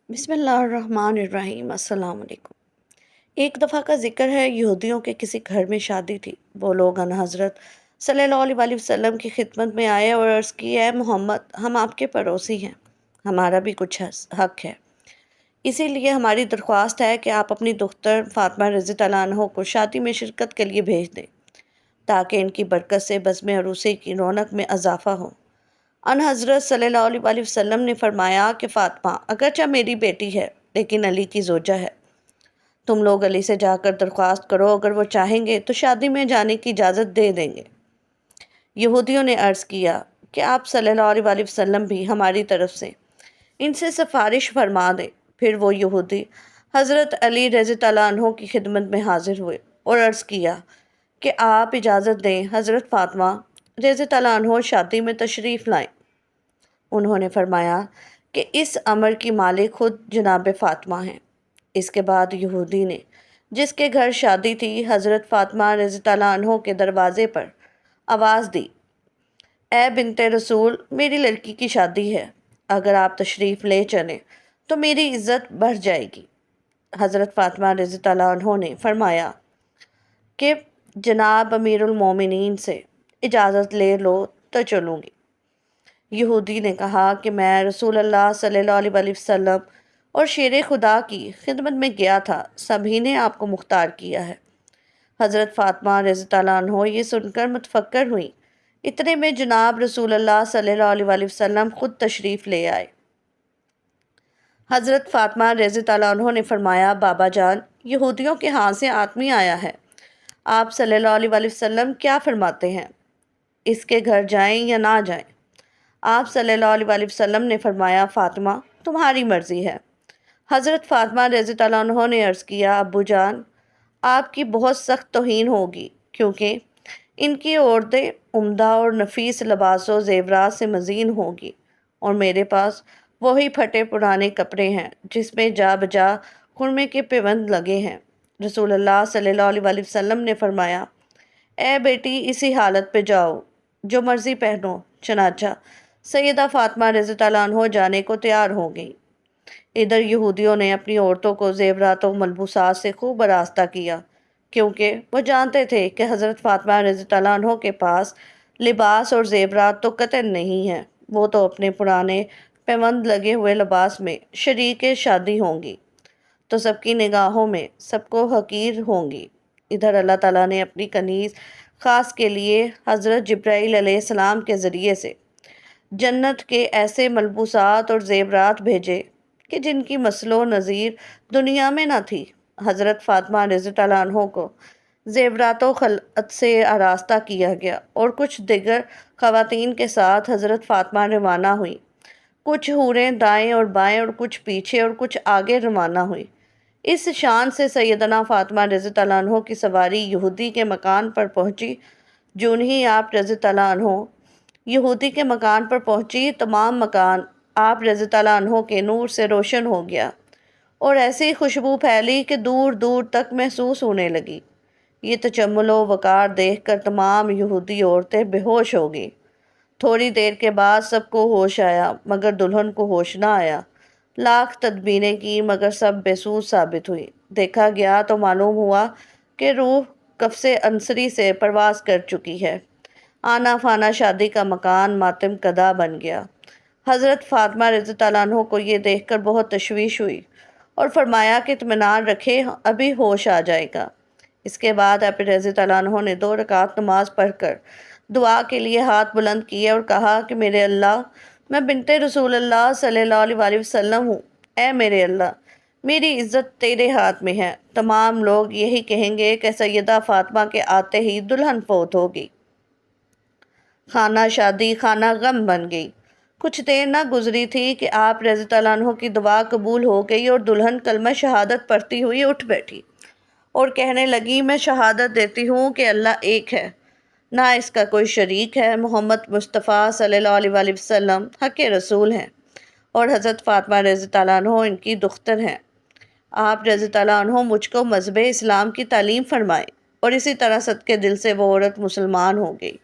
بسم اللہ الرحمن الرحیم۔ السلام علیکم۔ ایک دفعہ کا ذکر ہے، یہودیوں کے کسی گھر میں شادی تھی۔ وہ لوگ ان حضرت صلی اللہ علیہ وسلم کی خدمت میں آئے اور عرض کی، اے محمد، ہم آپ کے پڑوسی ہیں، ہمارا بھی کچھ حق ہے، اسی لیے ہماری درخواست ہے کہ آپ اپنی دختر فاطمہ رضی اللہ عنہ کو شادی میں شرکت کے لیے بھیج دیں تاکہ ان کی برکت سے بزم عروسی کی رونق میں اضافہ ہو۔ ان حضرت صلی اللہ علیہ وسلم نے فرمایا کہ فاطمہ اگرچہ میری بیٹی ہے لیکن علی کی زوجہ ہے، تم لوگ علی سے جا کر درخواست کرو، اگر وہ چاہیں گے تو شادی میں جانے کی اجازت دے دیں گے۔ یہودیوں نے عرض کیا کہ آپ صلی اللہ علیہ وسلم بھی ہماری طرف سے ان سے سفارش فرما دیں۔ پھر وہ یہودی حضرت علی رضی اللہ عنہ کی خدمت میں حاضر ہوئے اور عرض کیا کہ آپ اجازت دیں، حضرت فاطمہ رضی اللہ عنہ شادی میں تشریف لائیں۔ انہوں نے فرمایا کہ اس امر کی مالک خود جناب فاطمہ ہیں۔ اس کے بعد یہودی نے جس کے گھر شادی تھی، حضرت فاطمہ رضی اللہ عنہ کے دروازے پر آواز دی، اے بنت رسول، میری لڑکی کی شادی ہے، اگر آپ تشریف لے چلیں تو میری عزت بڑھ جائے گی۔ حضرت فاطمہ رضی اللہ عنہ نے فرمایا کہ جناب امیر المومنین سے اجازت لے لو تو چلوں گی۔ یہودی نے کہا کہ میں رسول اللہ صلی اللہ علیہ وسلم اور شیر خدا کی خدمت میں گیا تھا، سبھی نے آپ کو مختار کیا ہے۔ حضرت فاطمہ رضی اللہ عنہ یہ سن کر متفکر ہوئیں۔ اتنے میں جناب رسول اللہ صلی اللہ علیہ وسلم خود تشریف لے آئے۔ حضرت فاطمہ رضی اللہ عنہ نے فرمایا، بابا جان، یہودیوں کے ہاں سے آدمی آیا ہے، آپ صلی اللہ علیہ وسلم کیا فرماتے ہیں، اس کے گھر جائیں یا نہ جائیں؟ آپ صلی اللہ علیہ وسلم نے فرمایا، فاطمہ تمہاری مرضی ہے۔ حضرت فاطمہ رضی اللہ عنہ نے عرض کیا، ابو جان، آپ کی بہت سخت توہین ہوگی، کیونکہ ان کی عورتیں عمدہ اور نفیس لباس و زیورات سے مزین ہوگی، اور میرے پاس وہی پھٹے پرانے کپڑے ہیں جس میں جا بجا خرمے کے پیوند لگے ہیں۔ رسول اللہ صلی اللہ علیہ وسلم نے فرمایا، اے بیٹی، اسی حالت پہ جاؤ، جو مرضی پہنو۔ چنانچہ سیدہ فاطمہ رضی اللہ عنہ جانے کو تیار ہو گئیں۔ ادھر یہودیوں نے اپنی عورتوں کو زیورات و ملبوسات سے خوب آراستہ کیا، کیونکہ وہ جانتے تھے کہ حضرت فاطمہ رضی اللہ عنہ کے پاس لباس اور زیورات تو قطعاً نہیں ہیں، وہ تو اپنے پرانے پیوند لگے ہوئے لباس میں شریک شادی ہوں گی، تو سب کی نگاہوں میں سب کو حقیر ہوں گی۔ ادھر اللہ تعالیٰ نے اپنی کنیز خاص کے لیے حضرت جبرائیل علیہ السلام کے ذریعے سے جنت کے ایسے ملبوسات اور زیورات بھیجے کہ جن کی مثل و نظیر دنیا میں نہ تھی۔ حضرت فاطمہ رضی اللہ عنہ کو زیورات و خلعت سے آراستہ کیا گیا اور کچھ دیگر خواتین کے ساتھ حضرت فاطمہ روانہ ہوئیں۔ کچھ حوریں دائیں اور بائیں اور کچھ پیچھے اور کچھ آگے روانہ ہوئیں۔ اس شان سے سیدنا فاطمہ رضی اللہ عنہ کی سواری یہودی کے مکان پر پہنچی۔ جون ہی آپ رضی اللہ عنہ یہودی کے مکان پر پہنچی، تمام مکان آپ رضی اللہ عنہ کے نور سے روشن ہو گیا اور ایسی خوشبو پھیلی کہ دور دور تک محسوس ہونے لگی۔ یہ تجمل و وقار دیکھ کر تمام یہودی عورتیں بے ہوش ہو گئیں۔ تھوڑی دیر کے بعد سب کو ہوش آیا، مگر دلہن کو ہوش نہ آیا۔ لاکھ تدبیریں کی مگر سب بے سود ثابت ہوئی۔ دیکھا گیا تو معلوم ہوا کہ روح قفس عنصری سے پرواز کر چکی ہے۔ آنا فانا شادی کا مکان ماتم کدہ بن گیا۔ حضرت فاطمہ رضی اللہ عنہ کو یہ دیکھ کر بہت تشویش ہوئی اور فرمایا کہ اطمینان رکھے، ابھی ہوش آ جائے گا۔ اس کے بعد آپ رضی اللہ عنہ نے 2 رکعت نماز پڑھ کر دعا کے لیے ہاتھ بلند کیے اور کہا کہ میرے اللہ، میں بنت رسول اللہ صلی اللہ علیہ وسلم ہوں، اے میرے اللہ، میری عزت تیرے ہاتھ میں ہے۔ تمام لوگ یہی کہیں گے کہ سیدہ فاطمہ کے آتے ہی دلہن فوت ہوگی۔ خانہ شادی خانہ غم بن گئی۔ کچھ دیر نہ گزری تھی کہ آپ رضی اللہ عنہ کی دعا قبول ہو گئی اور دلہن کلمہ شہادت پڑھتی ہوئی اٹھ بیٹھی اور کہنے لگی، میں شہادت دیتی ہوں کہ اللہ ایک ہے، نہ اس کا کوئی شریک ہے، محمد مصطفیٰ صلی اللہ علیہ وسلم حق رسول ہیں، اور حضرت فاطمہ رضی اللہ عنہ ان کی دختر ہیں۔ آپ رضی اللہ عنہ مجھ کو مذہب اسلام کی تعلیم فرمائے، اور اسی طرح صدقے دل سے وہ عورت مسلمان ہو گئی۔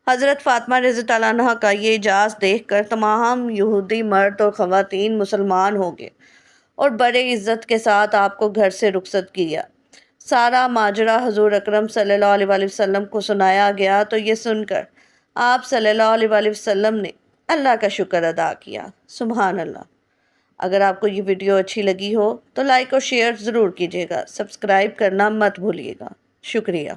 حضرت فاطمہ رضی اللہ عنہ کا یہ اعجاز دیکھ کر تمام یہودی مرد اور خواتین مسلمان ہو گئے اور بڑے عزت کے ساتھ آپ کو گھر سے رخصت کیا۔ سارا ماجرا حضور اکرم صلی اللہ علیہ وآلہ وسلم کو سنایا گیا تو یہ سن کر آپ صلی اللہ علیہ وآلہ وسلم نے اللہ کا شکر ادا کیا۔ سبحان اللہ۔ اگر آپ کو یہ ویڈیو اچھی لگی ہو تو لائک اور شیئر ضرور کیجیے گا، سبسکرائب کرنا مت بھولیے گا۔ شکریہ۔